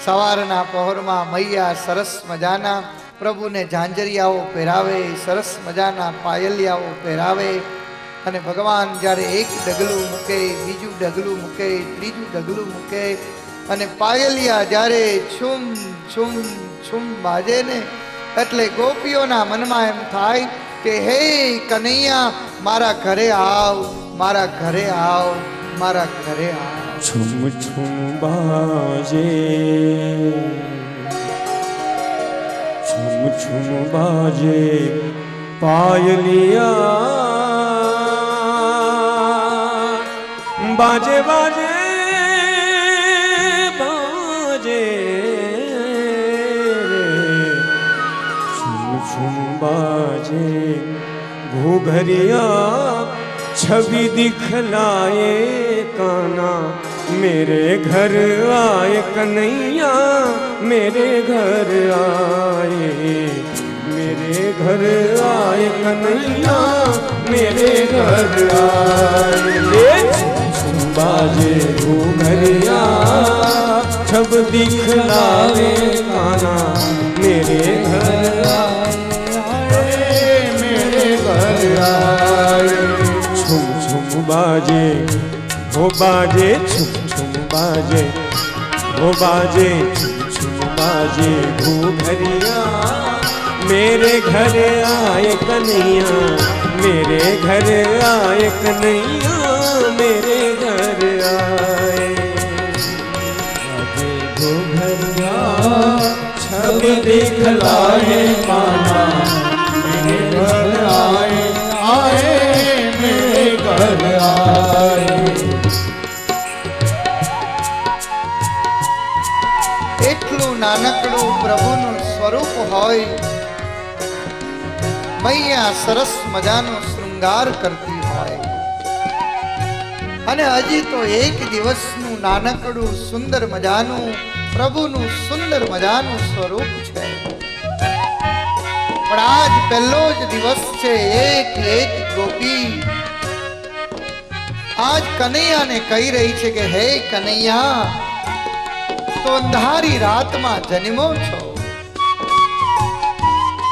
સવારના પહોરમાં મૈયા સરસ મજાના પ્રભુને ઝાંઝરિયાઓ પહેરાવે, સરસ મજાના પાયલિયાઓ પહેરાવે અને ભગવાન જ્યારે એક ડગલું મૂકે, બીજું ડગલું મૂકે, ત્રીજું ડગલું મૂકે અને પાયલિયા જ્યારે છુમ છુમ છુમ બાજે ને એટલે ગોપીઓના મનમાં એમ થાય કે હે કનૈયા મારા ઘરે આવ, મારા ઘરે આવ, મારા ઘરે આવ. છુમ છુમ બાજે, છુમ છુમ બાજે પાયલિયા, બાજે બાજે બાજે, છુમ છુમ બાજે घूघरिया छवि दिखलाए काना, मेरे घर आए कन्हैया, मेरे घर आए, मेरे घर आए कन्हैया, मेरे घर आए. बाजे घूघरिया छब दिखलाए काना, मेरे घर आए, मेरे घर आए. छुम छुम बाजे वो बाजे, छुम छुम बाजे वो बाजे, छुम छुम बाजे घूघरिया, मेरे घर आए कन्हैया, मेरे घर आए कन्हैया, मेरे घर आए. बाजे घूघरिया छब दिखलाए काना, मेरे घर आए, आए मेरे घर आए. એટલું નાનકડું પ્રભુનું સ્વરૂપ હોય, મૈયા સરસ મજાનો શૃંગાર કરતી હોય અને હજી તો એક દિવસનું નાનકડું સુંદર મજાનું પ્રભુનું સુંદર મજાનું સ્વરૂપ છે. પણ આજ પહેલો જ દિવસ છે. એક એક ગોપી આજ કનૈયાને કહી રહી છે કે હે કનૈયા, તો અંધારી રાતમાં જન્મો છો,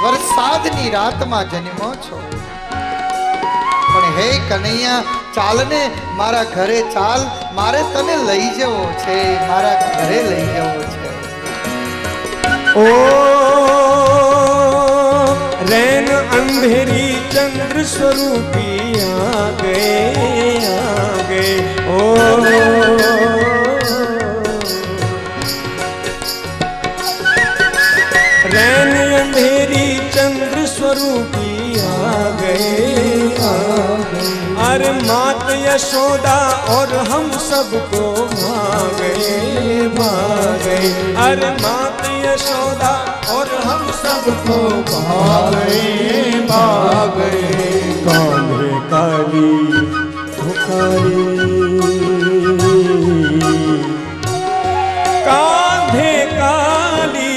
વરસાદની રાતમાં જન્મો છો, પણ હે કનૈયા ચાલ ને મારા ઘરે ચાલ, મારે તને લઈ જવો છે, મારા ઘરે લઈ જવો છે. ओ रैन अंधेरी चंद्र स्वरूपी आ गए ओ रैन अंधेरी चंद्र स्वरूपी आ गए. अरे मात यशोदा और हम सबको भागे, भागे. अरे मात यशोदा और हम सबको भागे, भागे. कान्हे काली पुकारी, कान्हे काली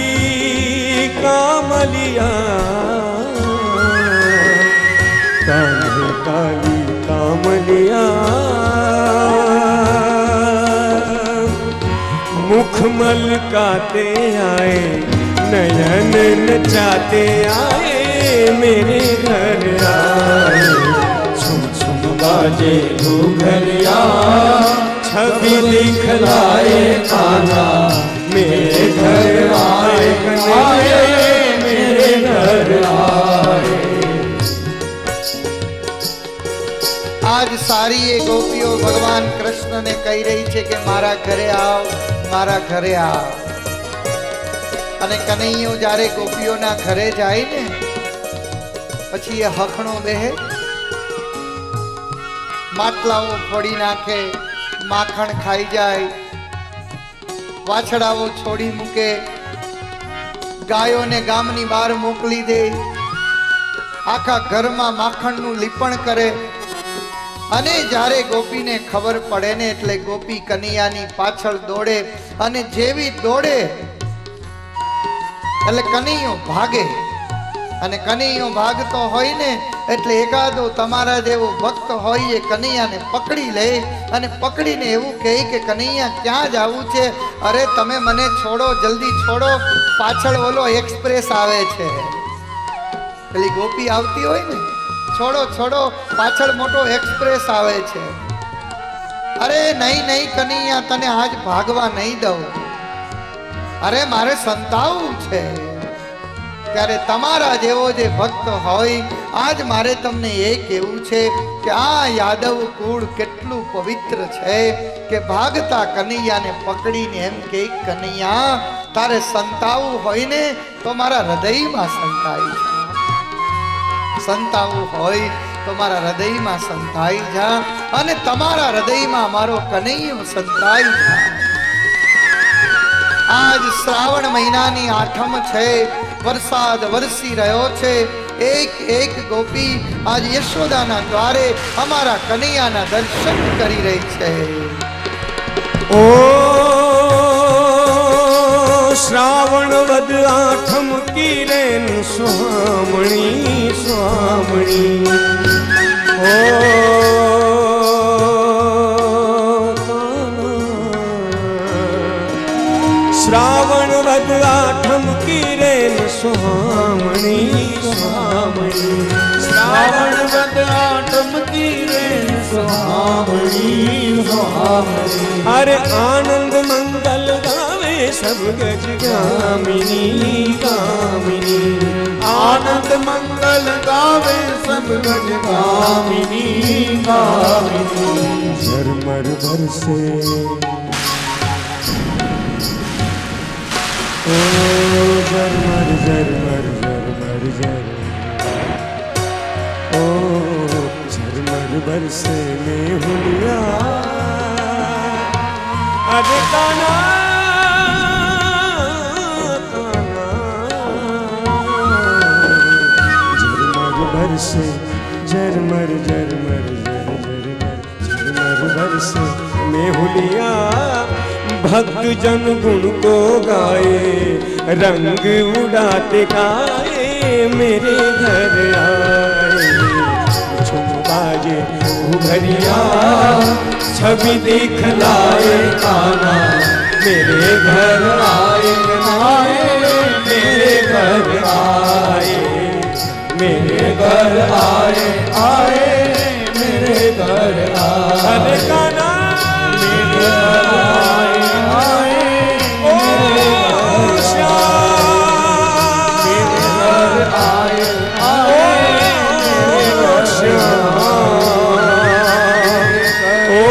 कामलिया, कान्हे काली कामलिया, मुख मलकाते आए, नयन नचाते आए, मेरे घर आए. छुम छुम बाजे घूघरिया छवि दिखलाए काना, मेरे घर आए, आए मेरे घर आए. આજ સારી એ ગોપીઓ ભગવાન કૃષ્ણને કહી રહી છે કે મારા ઘરે આવ, મારા ઘરે આવ. અને કનૈયો જ્યારે ગોપીઓના ઘરે જાય ને પછી એ હખણો બેહે, માટલાઓ ફોડી નાખે, માખણ ખાઈ જાય, વાછડાઓ છોડી મૂકે, ગાયોને ગામની બહાર મોકલી દે, આખા ઘરમાં માખણનું લીપણ કરે. અને જ્યારે ગોપીને ખબર પડે ને એટલે ગોપી કનૈયાની પાછળ દોડે અને જેવી દોડે એટલે કનૈયો ભાગે. અને કનૈયો ભાગતો હોય ને એટલે એકાદો તમારા જેવો ભક્ત હોય એ કનૈયાને પકડી લે અને પકડીને એવું કહે કે કનૈયા ક્યાં જવું છે? અરે તમે મને છોડો, જલ્દી છોડો, પાછળ ઓલો એક્સપ્રેસ આવે છે. પેલી ગોપી આવતી હોય ને, છોડો છોડો, પાછળ મોટો એક્સપ્રેસ આવે છે. અરે નહીં નહીં કનૈયા, તને આજ ભાગવા નહીં દઉં. અરે મારે સંતાવવું છે. ત્યારે તમારા જેવો જે ભક્ત હોય, આજ મારે તમને એ કહેવું છે કે આ યાદવ કુળ કેટલું પવિત્ર છે કે ભાગતા કનૈયાને પકડીને એમ કે કનૈયા તારે સંતાવવું હોય ને તો મારા હૃદયમાં સંતાઈ જા. સંતાવવું હોય તો મારા હૃદયમાં સંતાઈ જા અને તમારા હૃદયમાં મારો કનૈયો સંતાઈ જા. આજ શ્રાવણ મહિનાની આઠમ છે, વરસાદ વરસી રહ્યો છે. એક એક ગોપી આજ યશોદાના દ્વારે અમારા કનૈયાના દર્શન કરી રહી છે. ઓ શ્રાવણ વદ આઠમ કિરેન સ્વામણી સ્વામણી. ઓ શ્રાવણ વદ આઠમ કિરેન સ્વામણી સ્વામણી. શ્રાવણ વદ આઠમ કિરેન સ્વામણી સ્વામણી. અરે આનંદ મંગલ ગાવે સબ ગજ ગામિની ગામિની. આનંદ મંગલ ગાવે સબ ગજ ગામિની ગામિની. ઝરમર બરસે ઓ ઝરમર ઝરમર ઝરમર ઝરમર. ओ झरमर बरसे में हुलिया. अरे काना झरमर बरसे झरमर झरमर झरमर बरसे में हुलिया. भक्त जन गुण को गाए, रंग उड़ाते गाए मेरे घर आए. झुम बाजे उभरिया छवि दिखलाए काना मेरे घर आए आए मेरे घर आए मेरे घर आए आए मेरे घर आए. अरे काना मेरे घर आए आए ओ श्याम मेरे घर आए आए मेरे श्याम. ओ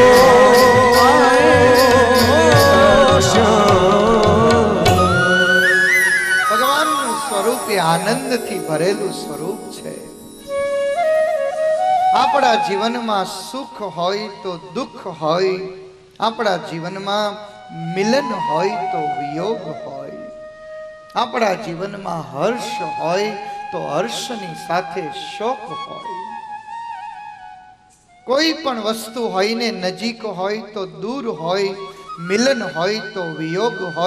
श्याम. ભગવાનનું સ્વરૂપ એ આનંદથી ભરેલું સ્વરૂપ છે. આપણા જીવનમાં સુખ હોય તો દુઃખ હોય, આપણા જીવનમાં મિલન હોય તો વિયોગ હોય, આપણા જીવનમાં હર્ષ હોય તો હર્ષની સાથે શોક હોય. કોઈ પણ વસ્તુ હોય ને નજીક હોય તો દૂર હોય, મિલન હોય તો વિયોગ હોય.